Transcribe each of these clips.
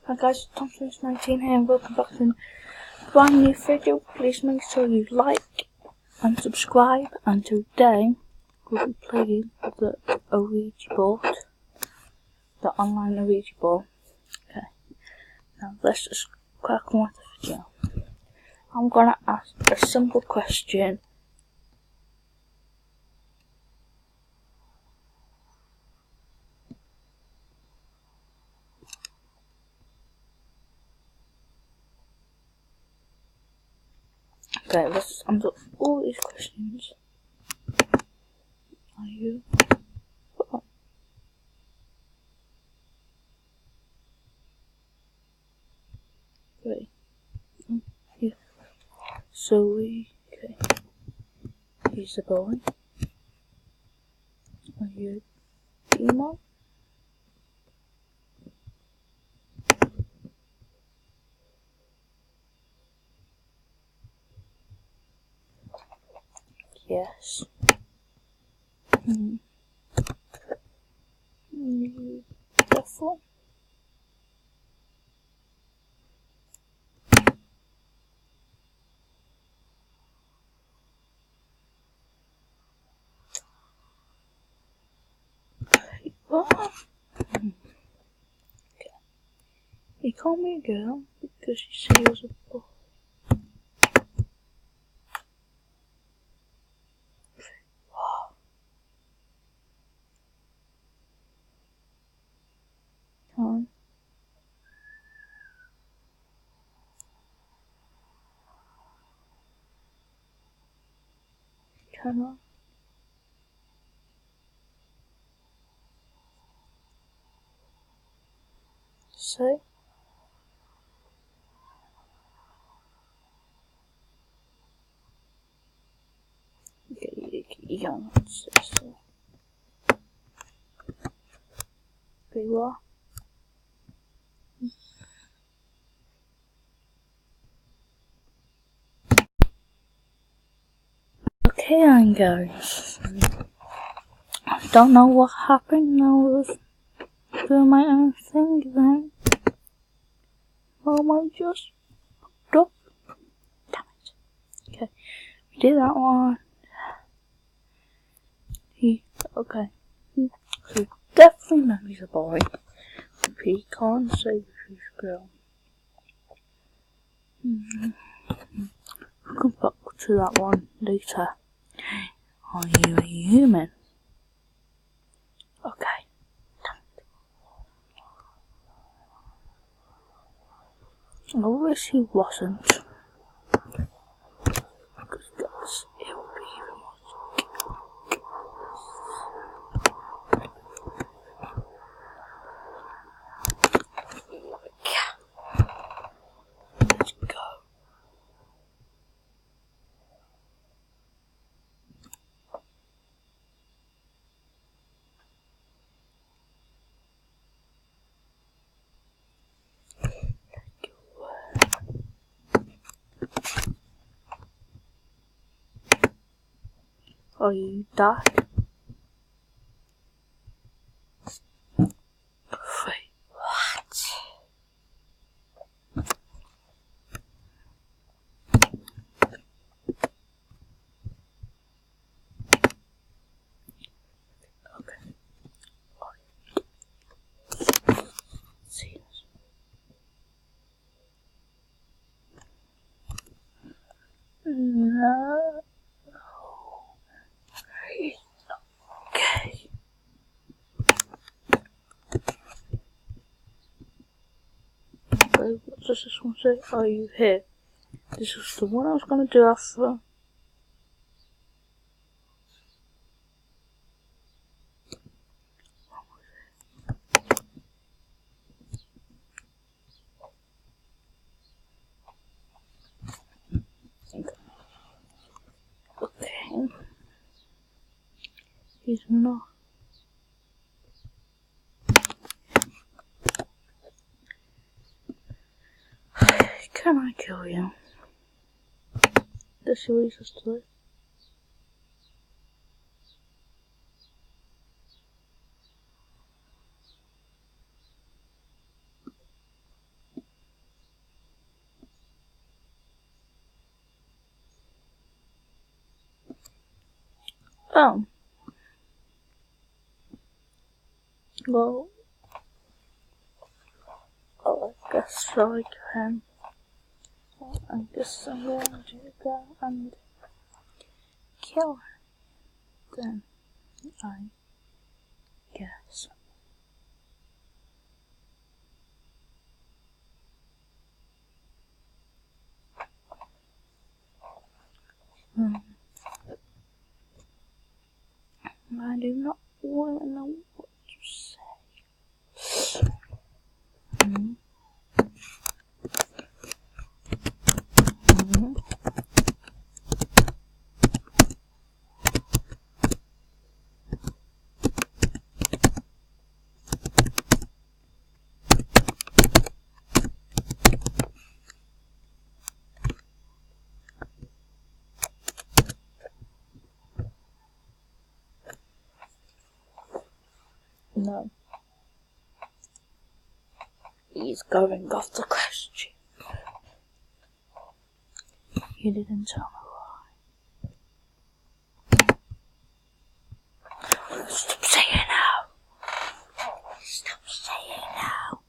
Hi guys, Tom 19 here and welcome back to a brand new video. Please make sure you like and subscribe, and today we'll be playing the ouija board, the online ouija board. Okay, now let's just crack on with the video. I'm gonna ask a simple question. Okay, let's answer all these questions. Are you? Great. Yeah. So okay. He's a boy. Are you a demon? Yes. Careful. What? Okay. He called me a girl because she said he was a boy. Time. Can I? Say? Okay, you can't say so. Okay, what? Okay, then guys. I don't know what happened. I was doing my own thing then. I just fucked up. Damn it. Okay, we did that one. Okay. So definitely know he's a boy. He can't say he's a girl. We'll come back to that one later. Are you a human? Okay. I wish he wasn't. Because that's, it would be even more. Let's go. Are you dark? Wait, what? Okay. See this. No. Okay. What does this one say? Are you here? This is the one I was gonna do after. Okay. He's not. Can I kill you? Does she leave us to it? Oh. Well, I guess I can. I guess I'm going to go and kill her. Then, I guess. I do not really know what to say. No. He's going off the question. You didn't tell me why. Stop saying now. Stop saying now.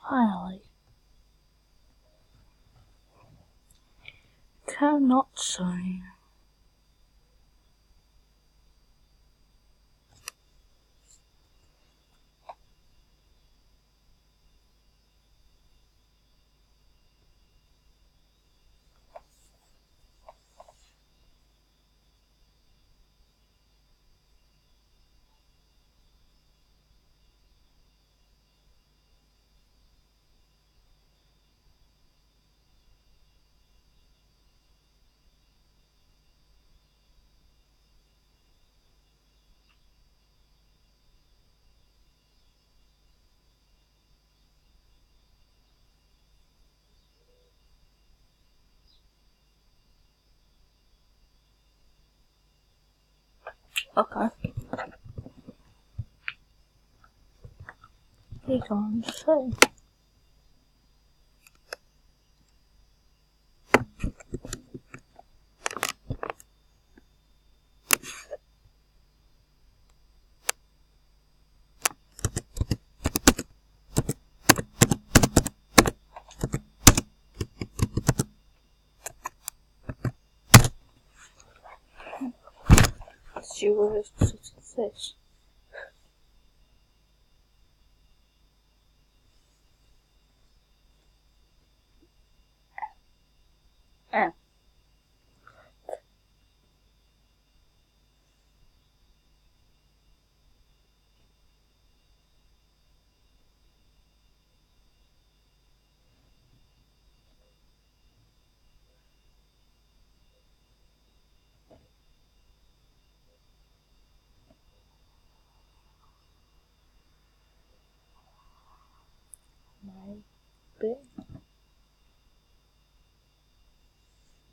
Finally. Cannot say. Okay. He's going to say. See what it's this.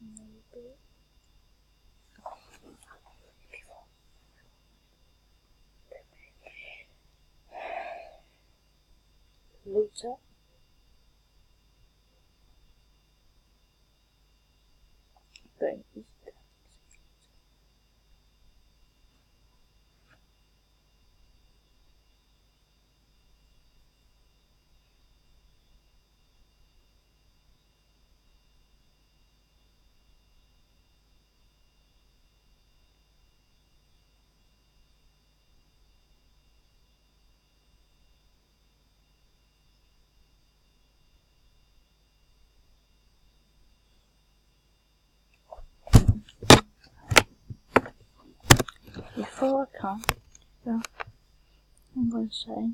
Maybe. Later. Then he's dead. Before I can, yeah, I'm going to say,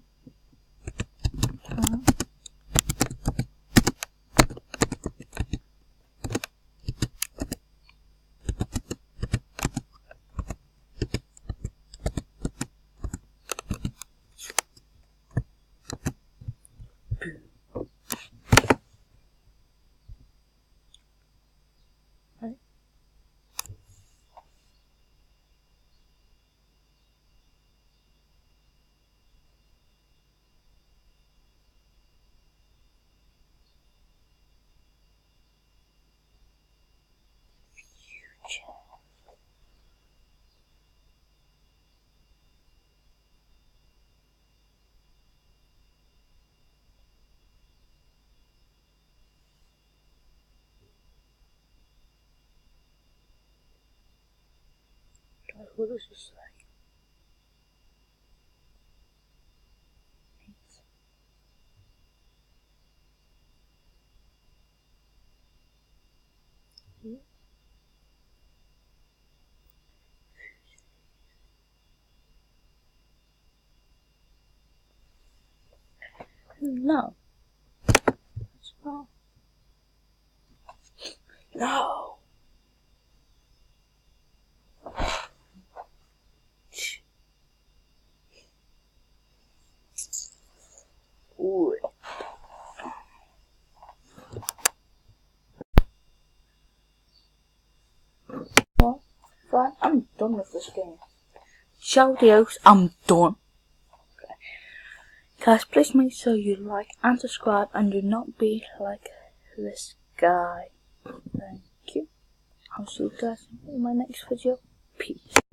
right? What does this say? No. It's not. No. Ooh. Well, fine. I'm done with this game. Show the house. I'm done. Okay. Guys, please make sure you like and subscribe and do not be like this guy. Thank you. I'll see you guys in my next video. Peace.